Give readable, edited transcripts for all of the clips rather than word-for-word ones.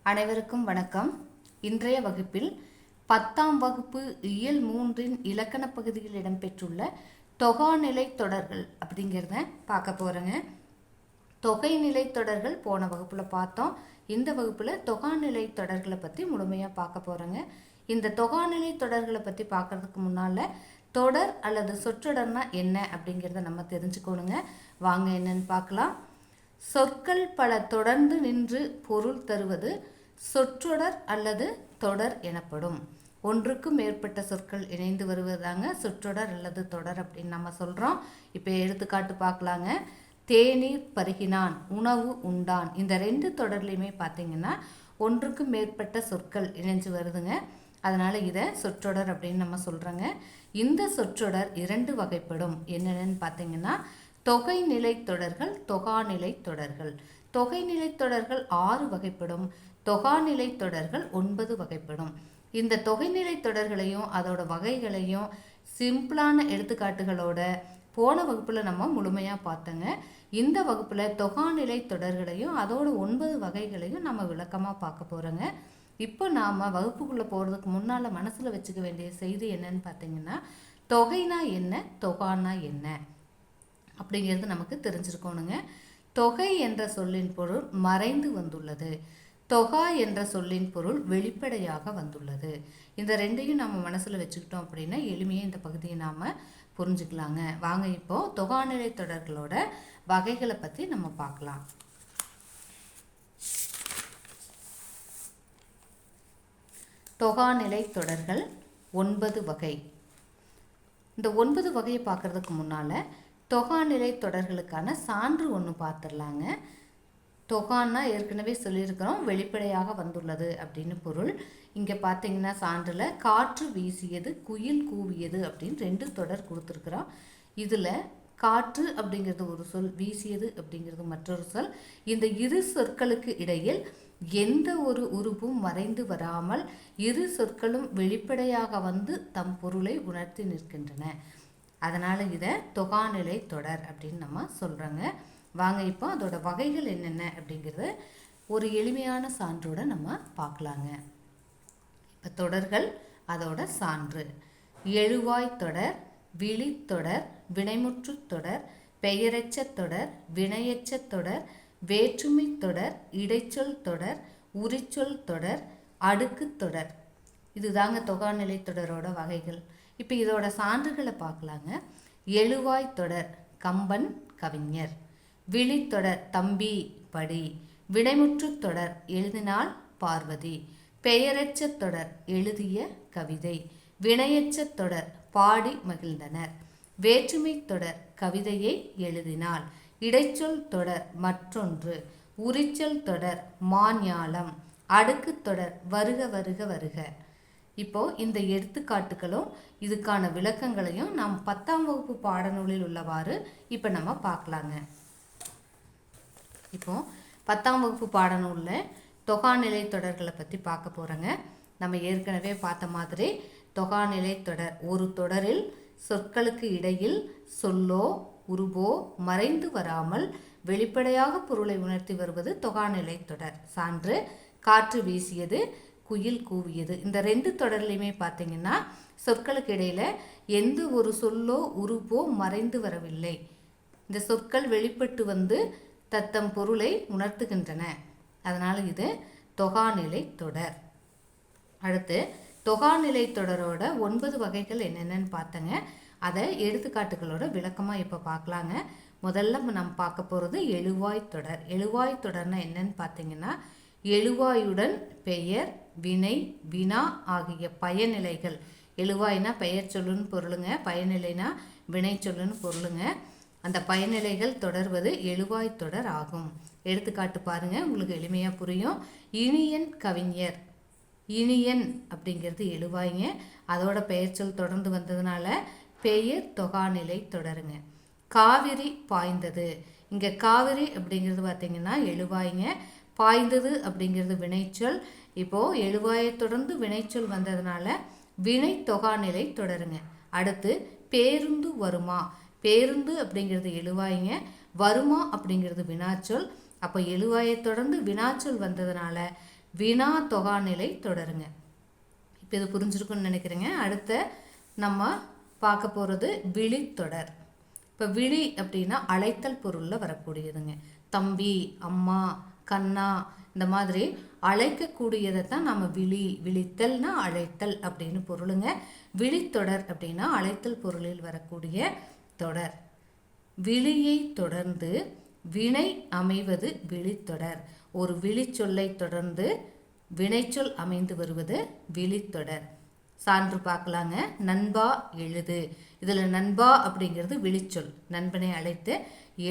அனைவருக்கும் வணக்கம். இன்றைய வகுப்பில் 10ஆம் வகுப்பு இயல் 3இன் இலக்கண பகுதியில் இடம்பெற்றுள்ள தொகாநிலை தொடர்கள் அப்படிங்கிறத பார்க்க போகிறோங்க. தொகைநிலை தொடர்கள் போன வகுப்பில் பார்த்தோம். இந்த வகுப்பில் தொகாநிலை தொடர்களை பற்றி முழுமையாக பார்க்க போகிறோங்க. இந்த தொகாநிலை தொடர்களை பற்றி பார்க்கறதுக்கு முன்னால் தொடர் அல்லது சொற்றொடர்னா என்ன அப்படிங்கிறத நம்ம தெரிஞ்சுக்கணுங்க. வாங்க என்னன்னு பார்க்கலாம். சொற்கள் பல தொடர்ந்து நின்று பொருள் தருவது சொற்றொடர் அல்லது தொடர் எனப்படும். ஒன்றுக்கும் மேற்பட்ட சொற்கள் இணைந்து வருவதாங்க சொற்றொடர் அல்லது தொடர் அப்படின்னு நம்ம சொல்கிறோம். இப்போ எடுத்துக்காட்டு பார்க்கலாங்க. தேநீர் பருகினான், உணவு உண்டான். இந்த ரெண்டு தொடர்லையுமே பார்த்தீங்கன்னா ஒன்றுக்கும் மேற்பட்ட சொற்கள் இணைஞ்சு வருதுங்க. அதனால் இதை சொற்றொடர் அப்படின்னு நம்ம சொல்கிறோங்க. இந்த சொற்றொடர் இரண்டு வகைப்படும். என்னென்னு பார்த்தீங்கன்னா தொகைநிலை தொடர்கள், தொகாநிலை தொடர்கள். தொகைநிலை தொடர்கள் 6 வகைப்படும். தொகாநிலை தொடர்கள் 9 வகைப்படும். இந்த தொகைநிலை தொடர்களையும் அதோட வகைகளையும் சிம்பிளான எடுத்துக்காட்டுகளோட போன வகுப்பில் நம்ம முழுமையாக பார்த்தோங்க. இந்த வகுப்பில் தொகாநிலை தொடர்களையும் அதோட 9 வகைகளையும் நம்ம விளக்கமாக பார்க்க போகிறோங்க. இப்போ நாம் வகுப்புக்குள்ளே போகிறதுக்கு முன்னால் மனசில் வச்சுக்க வேண்டிய செய்தி என்னன்னு பார்த்தீங்கன்னா தொகைனா என்ன, தொகானா என்ன அப்படிங்கிறது நமக்கு தெரிஞ்சிருக்கணுங்க. தொகை என்ற சொல்லின் பொருள் மறைந்து வந்துள்ளது. தொகா என்ற சொல்லின் பொருள் வெளிப்படையாக வந்துள்ளது. இந்த ரெண்டையும் நம்ம மனசில் வச்சுக்கிட்டோம் அப்படின்னா எளிமையாக இந்த பகுதியை நாம் புரிஞ்சுக்கலாங்க. வாங்க இப்போ தொகாநிலை தொடர்களோட வகைகளை பற்றி நம்ம பார்க்கலாம். தொகாநிலை தொடர்கள் 9 வகை. இந்த 9 வகையை பார்க்கறதுக்கு முன்னால் தொகாநிலை தொடர்களுக்கான சான்று ஒன்று பார்த்துடலாங்க. தொகான்னா ஏற்கனவே சொல்லியிருக்கிறோம், வெளிப்படையாக வந்துள்ளது அப்படின்னு பொருள். இங்கே பார்த்தீங்கன்னா சான்றில் காற்று வீசியது, குயில் கூவியது அப்படின்னு 2 தொடர் கொடுத்துருக்குறோம். இதில் காற்று அப்படிங்கிறது ஒரு சொல், வீசியது அப்படிங்கிறது மற்றொரு சொல். இந்த இரு சொற்களுக்கு இடையில் எந்த ஒரு உருவும் மறைந்து வராமல் இரு சொற்களும் வெளிப்படையாக வந்து தம் பொருளை உணர்த்தி நிற்கின்றன. அதனால் இதை தொகாநிலை தொடர் அப்படின்னு நம்ம சொல்கிறோங்க. வாங்க இப்போ அதோட வகைகள் என்னென்ன அப்படிங்கிறத ஒரு எளிமையான சான்றோட நம்ம பார்க்கலாங்க. இப்போ தொடர்கள், அதோட சான்று. எழுவாய் தொடர், விழித்தொடர், வினைமுற்று தொடர், பெயரெச்ச தொடர், வினையெச்ச தொடர், வேற்றுமை தொடர், இடைச்சொல் தொடர், உரிச்சொல் தொடர், அடுக்கு தொடர். இதுதாங்க தொகாநிலை தொடரோட வகைகள். இப்போ இதோட சான்றுகளை பார்க்கலாங்க. எழுவாய் தொடர் கம்பன் கவிஞர். விழித்தொடர் தம்பி படி. வினைமுற்று தொடர் எழுதினாள் பார்வதி. பெயரெச்ச தொடர் எழுதிய கவிதை. வினையெச்ச தொடர் பாடி மகிழ்ந்தனர். வேற்றுமை தொடர் கவிதையை எழுதினாள். இடைச்சொல் தொடர் மற்றொன்று. உரிச்சொல் தொடர் மாஞாலம். அடுக்கு தொடர் வருக வருக வருக. இப்போ இந்த எடுத்துக்காட்டுகளும் இதுக்கான விளக்கங்களையும் நாம் 10ஆம் வகுப்பு பாடநூலில் உள்ளவாறு இப்போ நம்ம பார்க்கலாங்க. இப்போ 10ஆம் வகுப்பு பாடநூலில் தொகாநிலை தொடர்களை பற்றி பார்க்க போகிறோங்க. நம்ம ஏற்கனவே பார்த்த மாதிரி தொகாநிலை தொடர் ஒரு தொடரில் சொற்களுக்கு இடையில் சொல்லோ உருவோ மறைந்து வராமல் வெளிப்படையாக பொருளை உணர்த்தி வருவது தொகாநிலை தொடர். சான்று காற்று வீசியது, குயில் கூவியது. இந்த 2 தொடர்லையுமே பார்த்தீங்கன்னா சொற்களுக்கு இடையில எந்த ஒரு சொல்லோ உருவோ மறைந்து வரவில்லை. இந்த சொற்கள் வெளிப்பட்டு வந்து தத்தம் பொருளை உணர்த்துகின்றன. அதனால் இது தொகாநிலை தொடர். அடுத்து தொகாநிலை தொடரோட 9 வகைகள் என்னென்னு பார்த்தங்க. அதை எடுத்துக்காட்டுகளோட விளக்கமாக இப்போ பார்க்கலாங்க. முதல்ல நம்ம பார்க்க போகிறது எழுவாய் தொடர். எழுவாய் தொடர்னா என்னன்னு பார்த்தீங்கன்னா எழுவாயுடன் பெயர், வினை, வினா ஆகிய பயனிலைகள். எழுவாய்னா பெயர் சொல்லுன்னு பொருளுங்க, பயனிலைனா வினை சொல்லுன்னு பொருளுங்க. அந்த பயனிலைகள் தொடர்வது எழுவாய் தொடர் ஆகும். எடுத்துக்காட்டு பாருங்க, உங்களுக்கு எளிமையாக புரியும். இனியன் கவிஞர். இனியன் அப்படிங்கிறது எழுவாய்ங்க, அதோட பெயர் சொல் தொடர்ந்து வந்ததுனால பெயர் தொகாநிலை தொடருங்க. காவிரி பாய்ந்தது. இங்கே காவிரி அப்படிங்கிறது பார்த்தீங்கன்னா எழுவாய்ங்க, பாய்ந்தது அப்படிங்கிறது வினைச்சொல். இப்போது எழுவாயை தொடர்ந்து வினைச்சொல் வந்ததுனால வினை தொகாநிலை தொடருங்க. அடுத்து பேருந்து வருமா. பேருந்து அப்படிங்கிறது எழுவாய்ங்க, வருமா அப்படிங்கிறது வினாச்சொல். அப்போ எழுவாயை தொடர்ந்து வினாச்சொல் வந்ததுனால வினா தொகாநிலை தொடருங்க. இப்போ இது புரிஞ்சிருக்குன்னு நினைக்கிறேங்க. அடுத்த நம்ம பார்க்க போகிறது விழித்தொடர். இப்போ விழி அப்படின்னா அழைத்தல் பொருளில் வரக்கூடியதுங்க. தம்பி, அம்மா, கண்ணா, இந்த மாதிரி அழைக்கக்கூடியதை தான் நம்ம விழித்தல்னா அழைத்தல் அப்படின்னு பொருளுங்க. விழித்தொடர் அப்படின்னா அழைத்தல் பொருளில் வரக்கூடிய தொடர். விழியை தொடர்ந்து வினை அமைவது விழித்தொடர். ஒரு விழிச்சொல்லை தொடர்ந்து வினைச்சொல் அமைந்து வருவது விழித்தொடர். சான்று பார்க்கலாங்க. நண்பா எழுது. இதில் நண்பா அப்படிங்கிறது விழிச்சொல். நண்பனை அழைத்து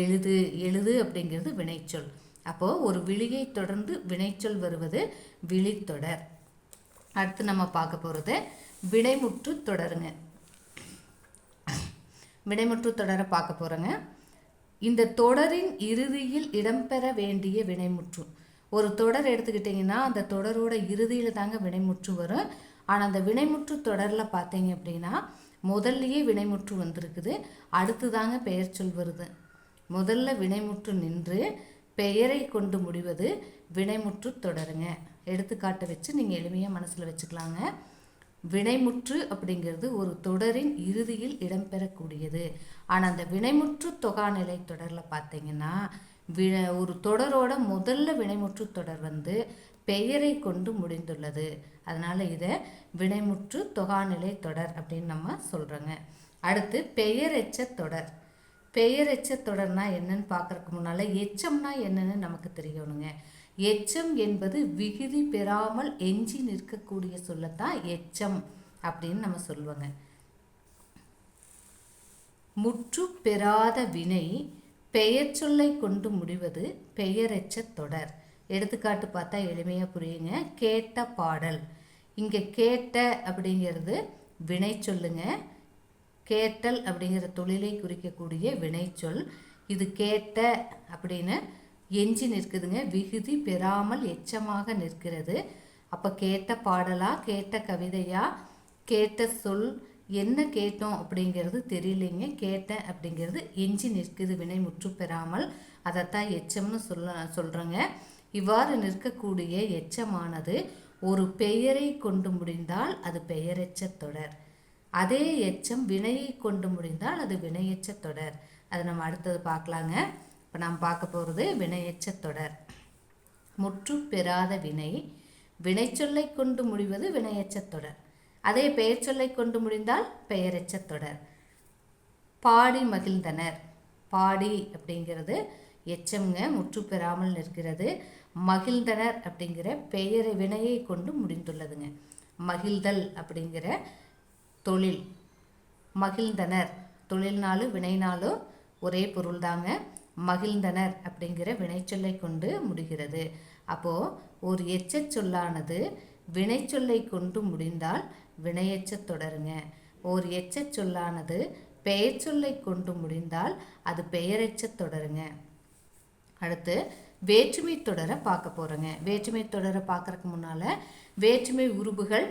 எழுது அப்படிங்கிறது வினைச்சொல். அப்போது ஒரு விழியை தொடர்ந்து வினைச்சொல் வருவது விழித்தொடர். அடுத்து நம்ம பார்க்க போகிறது வினைமுற்று தொடருங்க. வினைமுற்று தொடரை பார்க்க போகிறோங்க. இந்த தொடரின் இறுதியில் இடம்பெற வேண்டிய வினைமுற்று. ஒரு தொடர் எடுத்துக்கிட்டிங்கன்னா அந்த தொடரோட இறுதியில் தாங்க வினைமுற்று வரும். ஆனால் அந்த வினைமுற்று தொடரில் பார்த்தீங்க அப்படின்னா முதல்லையே வினைமுற்று வந்திருக்குது, அடுத்து தாங்க பெயர் சொல் வருது. முதல்ல வினைமுற்று நின்று பெயரை கொண்டு முடிவது வினைமுற்று தொடருங்க. எடுத்துக்காட்டு வச்சு நீங்கள் எளிமையாக மனசில் வச்சுக்கலாங்க. வினைமுற்று அப்படிங்கிறது ஒரு தொடரின் இறுதியில் இடம்பெறக்கூடியது. ஆனால் அந்த வினைமுற்று தொகாநிலை தொடரில் பார்த்தீங்கன்னா ஒரு தொடரோட முதல்ல வினைமுற்று தொடர் வந்து பெயரை கொண்டு முடிந்துள்ளது. அதனால் இதை வினைமுற்று தொகாநிலை தொடர் அப்படின்னு நம்ம சொல்கிறோங்க. அடுத்து பெயரெச்ச தொடர். பெயரெச்ச தொடர்னா என்னன்னு பார்க்கறதுக்கு முன்னால் எச்சம்னா என்னன்னு நமக்கு தெரியணுங்க. எச்சம் என்பது விகுதி பெறாமல் எஞ்சி நிற்கக்கூடிய சொல்லத்தான் எச்சம் அப்படின்னு நம்ம சொல்லுவோங்க. முற்று பெறாத வினை பெயர் சொல்லை கொண்டு முடிவது பெயரெச்ச தொடர். எடுத்துக்காட்டு பார்த்தா எளிமையாக புரியுங்க. கேட்ட பாடல். இங்கே கேட்ட அப்படிங்கிறது வினை சொல்லுங்க. கேட்டல் அப்படிங்கிற தொழிலை குறிக்கக்கூடிய வினைச்சொல். இது கேட்ட அப்படின்னு எஞ்சி நிற்குதுங்க. விகுதி பெறாமல் எச்சமாக நிற்கிறது. அப்போ கேட்ட பாடலா, கேட்ட கவிதையா, கேட்ட சொல், என்ன கேட்டோம் அப்படிங்கிறது தெரியலைங்க. கேட்ட அப்படிங்கிறது எஞ்சி நிற்குது வினை முற்று பெறாமல். அதைத்தான் எச்சம்னு சொல்கிறோங்க. இவ்வாறு நிற்கக்கூடிய எச்சமானது ஒரு பெயரை கொண்டு முடிந்தால் அது பெயரெச்ச தொடர். அதே எச்சம் வினையை கொண்டு முடிந்தால் அது வினையெச்ச தொடர். அதை நம்ம அடுத்தது பார்க்கலாங்க. இப்போ நாம் பார்க்க போகிறது வினையெச்ச தொடர். முற்று பெறாத வினை வினைச்சொல்லை கொண்டு முடிவது வினையெச்ச தொடர். அதே பெயர் சொல்லை கொண்டு முடிந்தால் பெயரெச்ச தொடர். பாடி மகிழ்ந்தனர். பாடி அப்படிங்கிறது எச்சம்ங்க, முற்று பெறாமல் நிற்கிறது. மகிழ்ந்தனர் அப்படிங்கிற பெயரை வினையை கொண்டு முடிந்துள்ளதுங்க. மகிழ்தல் அப்படிங்கிற தொழில். மகிழ்ந்தனர் தொழில்னாலும் வினைனாலும் ஒரே பொருள் தாங்க. மகிழ்ந்தனர் அப்படிங்கிற வினைச்சொல்லை கொண்டு முடிகிறது. அப்போது ஒரு எச்ச சொல்லானது வினைச்சொல்லை கொண்டு முடிந்தால் வினையெச்ச தொடருங்க. ஒரு எச்ச சொல்லானது பெயர் சொல்லை கொண்டு முடிந்தால் அது பெயரெச்ச தொடருங்க. அடுத்து வேற்றுமை தொடரை பார்க்க போகிறோங்க. வேற்றுமை தொடரை பார்க்குறதுக்கு முன்னால் வேற்றுமை உருபுகள்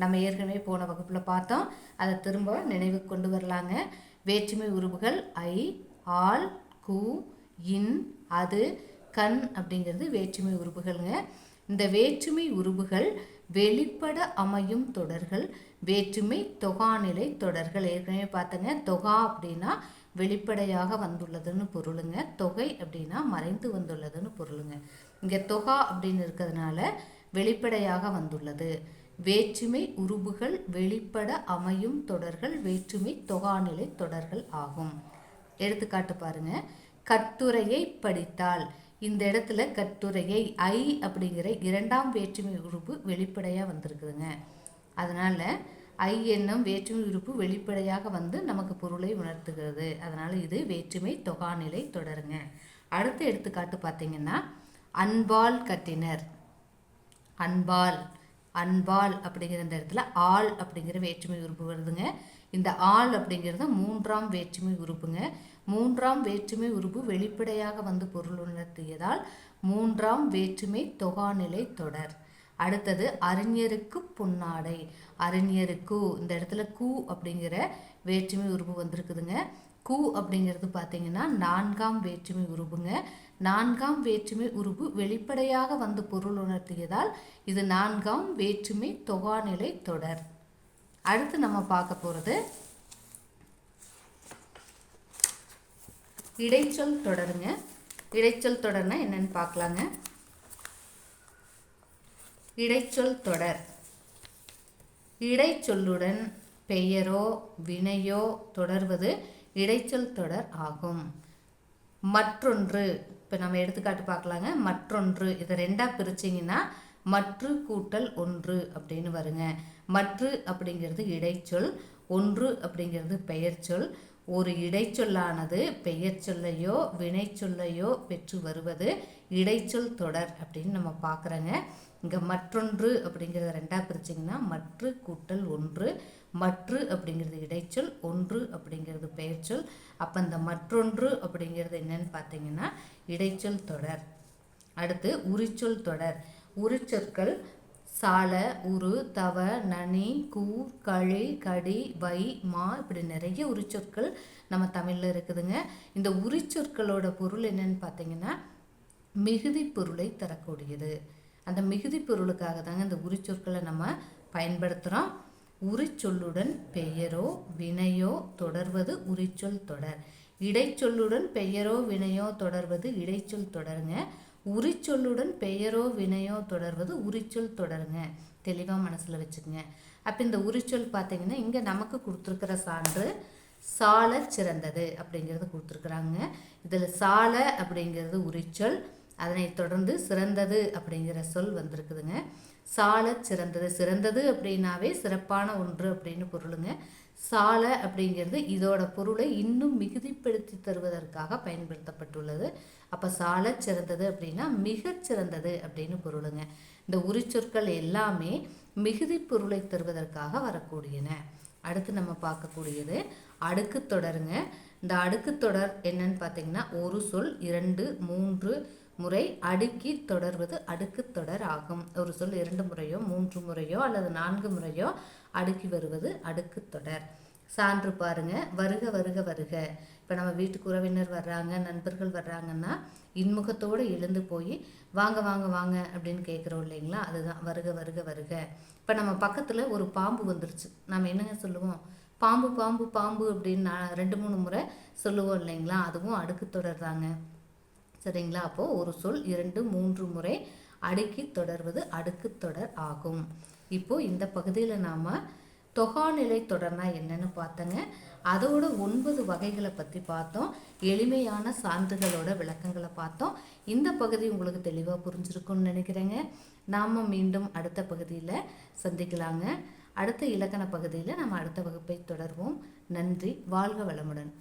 நம்ம ஏற்கனவே போன வகுப்பில் பார்த்தோம். அதை திரும்ப நினைவு கொண்டு வரலாங்க. வேற்றுமை உருபுகள் ஐ, ஆல், கு, இன், அது, கண் அப்படிங்கிறது வேற்றுமை உருபுகள்ங்க. இந்த வேற்றுமை உருபுகள் வெளிப்பட அமையும் தொடர்கள் வேற்றுமை தொகாநிலை தொடர்கள். ஏற்கனவே பார்த்தங்க. தொகா அப்படின்னா வெளிப்படையாக வந்துள்ளதுன்னு பொருளுங்க. தொகை அப்படின்னா மறைந்து வந்துள்ளதுன்னு பொருளுங்க. இங்கே தொகா அப்படின்னு இருக்கிறதுனால வெளிப்படையாக வந்துள்ளது. வேற்றுமை உருபுகள் வெளிப்பட அமையும் தொடர்கள் வேற்றுமை தொகாநிலை தொடர்கள் ஆகும். எடுத்துக்காட்டு பாருங்க. கட்டுரையை படித்தால். இந்த இடத்துல கட்டுரையை ஐ அப்படிங்கிற இரண்டாம் வேற்றுமை உறுப்பு வெளிப்படையாக வந்திருக்குதுங்க. அதனால் ஐ என்னும் வேற்றுமை உறுப்பு வெளிப்படையாக வந்து நமக்கு பொருளை உணர்த்துகிறது. அதனால் இது வேற்றுமை தொகாநிலை தொடருங்க. அடுத்த எடுத்துக்காட்டு பார்த்தீங்கன்னா அன்பால் கட்டினர். அன்பால் அன்பால் அப்படிங்கிற இந்த இடத்துல ஆள் அப்படிங்கிற வேற்றுமை உறுப்பு வருதுங்க. இந்த ஆள் அப்படிங்கிறது மூன்றாம் வேற்றுமை உறுப்புங்க. மூன்றாம் வேற்றுமை உறுப்பு வெளிப்படையாக வந்து பொருள் உணர்த்தியதால் மூன்றாம் வேற்றுமை தொகாநிலை தொடர். அடுத்தது அறிஞருக்கு பொன்னாடை. அறிஞருக்கு இந்த இடத்துல கு அப்படிங்கிற வேற்றுமை உறுப்பு வந்திருக்குதுங்க. கு அப்படிங்கிறது பார்த்தீங்கன்னா நான்காம் வேற்றுமை உறுப்புங்க. நான்காம் வேற்றுமை உருபு வெளிப்படையாக வந்து பொருள் உணர்த்தியதால் இது நான்காம் வேற்றுமை தொகாநிலை தொடர். அடுத்து நம்ம பார்க்க போகிறது இடைச்சொல் தொடருங்க. இடைச்சொல் தொடர்னா என்னன்னு பார்க்கலாங்க. இடைச்சொல் தொடர் இடைச்சொல்லுடன் பெயரோ வினையோ தொடர்வது இடைச்சொல் தொடர் ஆகும். மற்றொன்று, இப்போ நம்ம எடுத்துக்காட்டு பார்க்கலாங்க. மற்றொன்று, இதை ரெண்டாக பிரிச்சிங்கன்னா மற்று கூட்டல் ஒன்று அப்படின்னு வருங்க. மற்று அப்படிங்கிறது இடைச்சொல், ஒன்று அப்படிங்கிறது பெயர்ச்சொல். ஒரு இடைச்சொல்லானது பெயர் சொல்லையோ வினை சொல்லையோ பெற்று வருவது இடைச்சொல் தொடர் அப்படின்னு நம்ம பார்க்குறோங்க. இங்கே மற்றொன்று அப்படிங்கிறத ரெண்டாக பிரிச்சிங்கன்னா மற்று கூட்டல் ஒன்று. மற்று அப்படிங்கிறது இடைச்சொல், ஒன்று அப்படிங்கிறது பெயர்ச்சொல். அப்போ இந்த மற்றொன்று அப்படிங்கிறது என்னன்னு பார்த்தீங்கன்னா இடைச்சொல் தொடர். அடுத்து உரிச்சொல் தொடர். உரிச்சொற்கள் சால, உரு, தவ, நனி, கூர், கழி, கடி, வை, மா இப்படி நிறைய உரிச்சொற்கள் நம்ம தமிழில் இருக்குதுங்க. இந்த உரிச்சொற்களோட பொருள் என்னன்னு பார்த்தீங்கன்னா மிகுதி பொருளை தரக்கூடியது. அந்த மிகுதி பொருளுக்காக தாங்க இந்த உரிச்சொற்களை நம்ம பயன்படுத்துகிறோம். உரிச்சொல்லுடன் பெயரோ வினையோ தொடர்வது உரிச்சொல் தொடர். இடைச்சொல்லுடன் பெயரோ வினையோ தொடர்வது இடைச்சொல் தொடருங்க. உரிச்சொல்லுடன் பெயரோ வினையோ தொடர்வது உரிச்சொல் தொடருங்க. தெளிவாக மனசில் வச்சுக்கோங்க. அப்போ இந்த உரிச்சொல் பார்த்தீங்கன்னா இங்கே நமக்கு கொடுத்துருக்கிற சான்று சால சிறந்தது அப்படிங்கிறது கொடுத்துருக்குறாங்க. இதில் சால அப்படிங்கிறது உரிச்சொல், அதனை தொடர்ந்து சிறந்தது அப்படிங்கிற சொல் வந்திருக்குதுங்க. சால சிறந்தது, சிறந்தது அப்படின்னாவே சிறப்பான ஒன்று அப்படின்னு பொருளுங்க. சால அப்படிங்கிறது இதோட பொருளை இன்னும் மிகுதிப்படுத்தி தருவதற்காக பயன்படுத்தப்பட்டுள்ளது. அப்போ சால சிறந்தது அப்படின்னா மிகச்சிறந்தது அப்படின்னு பொருளுங்க. இந்த உரிச்சொற்கள் எல்லாமே மிகுதி பொருளை தருவதற்காக வரக்கூடியன. அடுத்து நம்ம பார்க்கக்கூடியது அடுக்கு தொடருங்க. இந்த அடுக்கு தொடர் என்னன்னு பார்த்தீங்கன்னா ஒரு சொல் 2, 3 முறை அடுக்கி தொடர்வது அடுக்கு தொடர் ஆகும். ஒரு சொல் 2 முறையோ 3 முறையோ அல்லது 4 முறையோ அடுக்கி வருவது அடுக்கு தொடர். சான்று பாருங்க. வருக வருக வருக. இப்போ நம்ம வீட்டுக்கு உறவினர் வர்றாங்க, நண்பர்கள் வர்றாங்கன்னா இன்முகத்தோடு எழுந்து போய் வாங்க வாங்க வாங்க அப்படின்னு கேட்குறோம் இல்லைங்களா, அதுதான் வருக வருக வருக. இப்போ நம்ம பக்கத்தில் ஒரு பாம்பு வந்துருச்சு, நம்ம என்னங்க சொல்லுவோம்? பாம்பு பாம்பு பாம்பு அப்படின்னு 2, 3 முறை சொல்லுவோம் இல்லைங்களா, அதுவும் அடுக்கு தொடர் தாங்க. சரிங்களா? அப்போது ஒரு சொல் 2, 3 முறை அடுக்கி தொடர்வது அடுக்கு தொடர் ஆகும். இப்போது இந்த பகுதியில் நாம் தொகாநிலை தொடர்னா என்னன்னு பார்த்தங்க. அதோட 9 வகைகளை பற்றி பார்த்தோம். எளிமையான சான்றுகளோட விளக்கங்களை பார்த்தோம். இந்த பகுதி உங்களுக்கு தெளிவாக புரிஞ்சிருக்கும்னு நினைக்கிறேங்க. நாம் மீண்டும் அடுத்த பகுதியில் சந்திக்கலாங்க. அடுத்த இலக்கண பகுதியில் நம்ம அடுத்த வகுப்பை தொடர்வோம். நன்றி. வாழ்க வளமுடன்.